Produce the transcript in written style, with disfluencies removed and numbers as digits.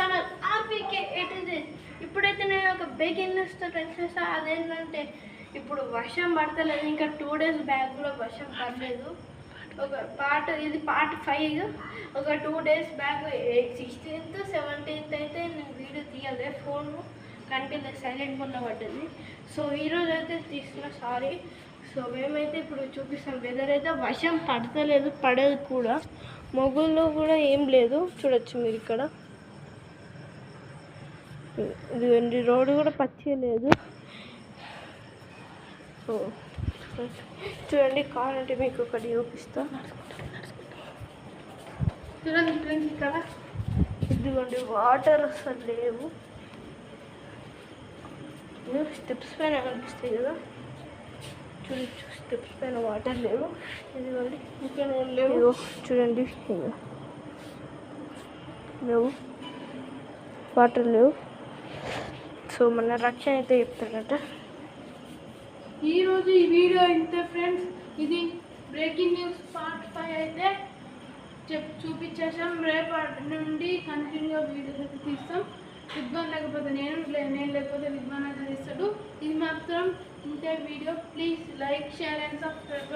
Channel RPK eight. ఇప్పుడైతే నేను ఒక బ్రేకింగ్ న్యూస్ తో తెలిసేస్తా. అదేంటంటే ఇప్పుడు వర్షం పడతలేదు, ఇంకా 2 days బ్యాక్ కూడా వర్షం పడలేదు. ఇది పార్ట్ 5. ఒక 2 days బ్యాక్ 16th 17th అయితే నేను వీడియో తీయలే, ఫోన్ కంటిన్యూ సైలెంట్ ఉన్న పడ్డది. సో ఈరోజు అయితే తీసిన, సారీ. సో మేమైతే ఇప్పుడు చూపిస్తాం. వెదర్ అయితే వర్షం పడతలేదు, పడదు కూడా, మొగుల్లో కూడా ఏం లేదు. చూడొచ్చు మీరు ఇక్కడ, ఇదిగోండి రోడ్డు కూడా పచ్చిగా లేదు. సో చూడండి, కావాలంటే మీకు ఒకటి చూపిస్తా. చూడండి ఫ్రెండ్స్, ఇక్కడ ఇదిగోండి వాటర్ అసలు లేవు. స్టెప్స్ పైన కనిపిస్తాయి కదా, చూడొచ్చు స్టెప్స్ పైన వాటర్ లేవు. ఇదిగోండి ఇంకా లేవు, చూడండి లేవు, వాటర్ లేవు. సో మన రక్షణ అయితే చెప్తాడట. ఈరోజు ఈ వీడియో ఇంతే ఫ్రెండ్స్. ఇది బ్రేకింగ్ న్యూస్ పార్ట్ 5 అయితే చూపించేసాం. రేపటి నుండి కంటిన్యూగా వీడియోస్ అయితే తీస్తాం. విద్వాన్ లేకపోతే నేను లేకపోతే విద్వాన్ అయితే తీస్తాడు. ఇది మాత్రం ఇంతే video. Please like, share and subscribe.